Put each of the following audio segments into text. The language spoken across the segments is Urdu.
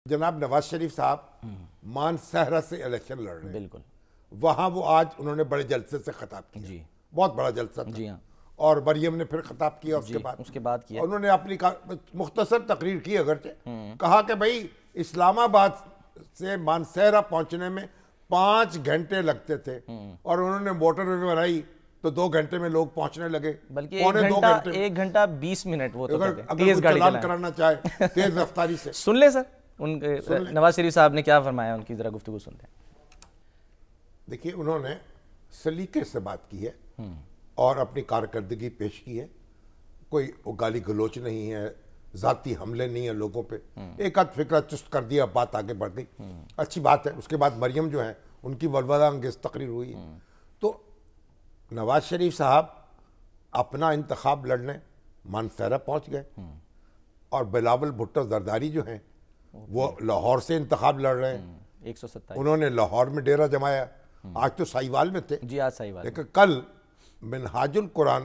جناب نواز شریف صاحب مان سہرہ سے الیکشن لڑ رہے ہیں، بالکل وہاں وہ آج انہوں نے بڑے جلسے سے خطاب کیا، جی بہت بڑا جلسہ تھا، جی ہاں اور مریم نے پھر خطاب کیا اس کے بعد کیا انہوں نے اپنی مختصر تقریر کی، اگرچہ کہا کہ بھائی اسلام آباد سے مان سہرہ پہنچنے میں 5 گھنٹے لگتے تھے اور انہوں نے موٹر وے بنائی تو 2 گھنٹے میں لوگ پہنچنے لگے، بلکہ پونے 2 گھنٹے 1 گھنٹہ 20 منٹ وہ تو کہتے ہیں اگر تیز وہ گاڑی چلان چلائیں۔ کرانا چاہے تیز رفتاری سے سن لیں سر نواز شریف صاحب نے کیا فرمایا، ان کی ذرا گفتگو سنتے ہیں۔ دیکھیے انہوں نے سلیقے سے بات کی ہے اور اپنی کارکردگی پیش کی ہے، کوئی گالی گلوچ نہیں ہے، ذاتی حملے نہیں ہیں لوگوں پہ، ایک آدھ فکرہ چست کر دیا، بات آگے بڑھ گئی، اچھی بات ہے۔ اس کے بعد مریم جو ہے ان کی ولولہ انگیز تقریر ہوئی ہے۔ تو نواز شریف صاحب اپنا انتخاب لڑنے مانسہرہ پہنچ گئے اور بلاول بھٹو زرداری جو ہیں وہ لاہور سے انتخاب لڑ رہے ہیں، 127 انہوں نے لاہور میں ڈیرہ جمایا، آج تو سائیوال میں تھے، جی آج صحیح بات لیکن کل منہاج القرآن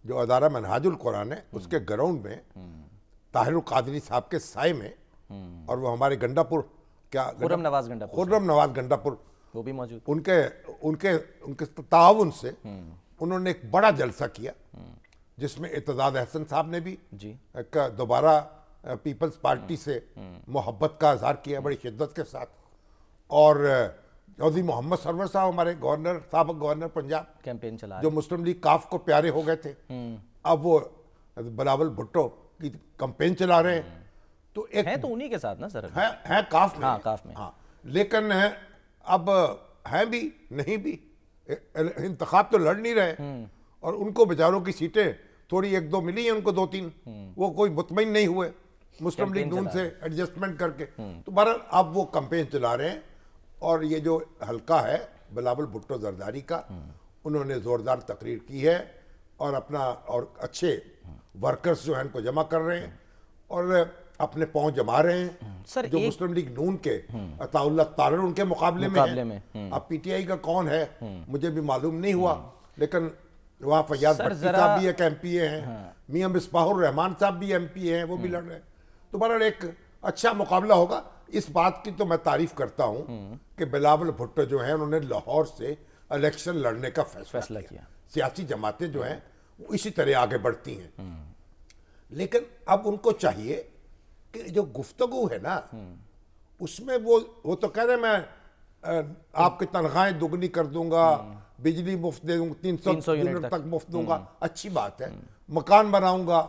جو ادارہ منہاج القرآن ہے اس کے گراؤنڈ میں طاہر القادری صاحب کے سائے میں، اور وہ ہمارے گنڈا پور کیا خرم نواز گنڈا پور خرم نواز گنڈا پور وہ بھی موجود، ان کے تعاون سے انہوں نے ایک بڑا جلسہ کیا جس میں اعتزاز احسن صاحب نے بھی جی ایک دوبارہ پیپلز پارٹی سے محبت کا اظہار کیا بڑی شدت کے ساتھ، اور چودھری محمد سرور صاحب ہمارے گورنر سابق گورنر پنجاب کیمپین چلا جو مسلم لیگ کاف کو پیارے ہو گئے تھے، اب وہ بلاول بھٹو کی کمپین چلا رہے ہیں، تو ایک ہیں تو انہی کے ساتھ نا سر، ہے کاف میں، ہاں کاف میں، ہاں لیکن اب ہیں بھی نہیں بھی، انتخاب تو لڑ نہیں رہے، اور ان کو بیچاروں کی سیٹیں تھوڑی 1-2 ملی ہیں، ان کو 2-3، وہ کوئی مطمئن نہیں ہوئے مسلم لیگ نون سے ایڈجسٹمنٹ کر کے، تو بہرحال اب وہ کمپین چلا رہے ہیں، اور یہ جو حلقہ ہے بلاول بھٹو زرداری کا انہوں نے زوردار تقریر کی ہے اور اپنا اور اچھے ورکرز جو ہیں ان کو جمع کر رہے ہیں اور اپنے پاؤں جما رہے ہیں، جو مسلم لیگ نون کے عطا اللہ طارر ان کے مقابلے میں ہیں، اب پی ٹی آئی کا کون ہے مجھے بھی معلوم نہیں ہوا، لیکن وہاں فیاض بھٹی صاحب بھی ایک ایم پی اے ہیں، میاں مصباح الرحمان صاحب بھی ایم پی اے ہیں، وہ بھی لڑ رہے ہیں، تو بہرحال ایک اچھا مقابلہ ہوگا۔ اس بات کی تو میں تعریف کرتا ہوں کہ بلاول بھٹو جو ہیں انہوں نے لاہور سے الیکشن لڑنے کا فیصلہ کیا، سیاسی جماعتیں جو ہیں وہ اسی طرح آگے بڑھتی ہیں، لیکن اب ان کو چاہیے کہ جو گفتگو ہے نا اس میں وہ تو کہہ رہے میں آپ کی تنخواہیں دگنی کر دوں گا، بجلی مفت دے دوں گا، 300 یونٹ تک مفت دوں گا، اچھی بات ہے، مکان بناؤں گا،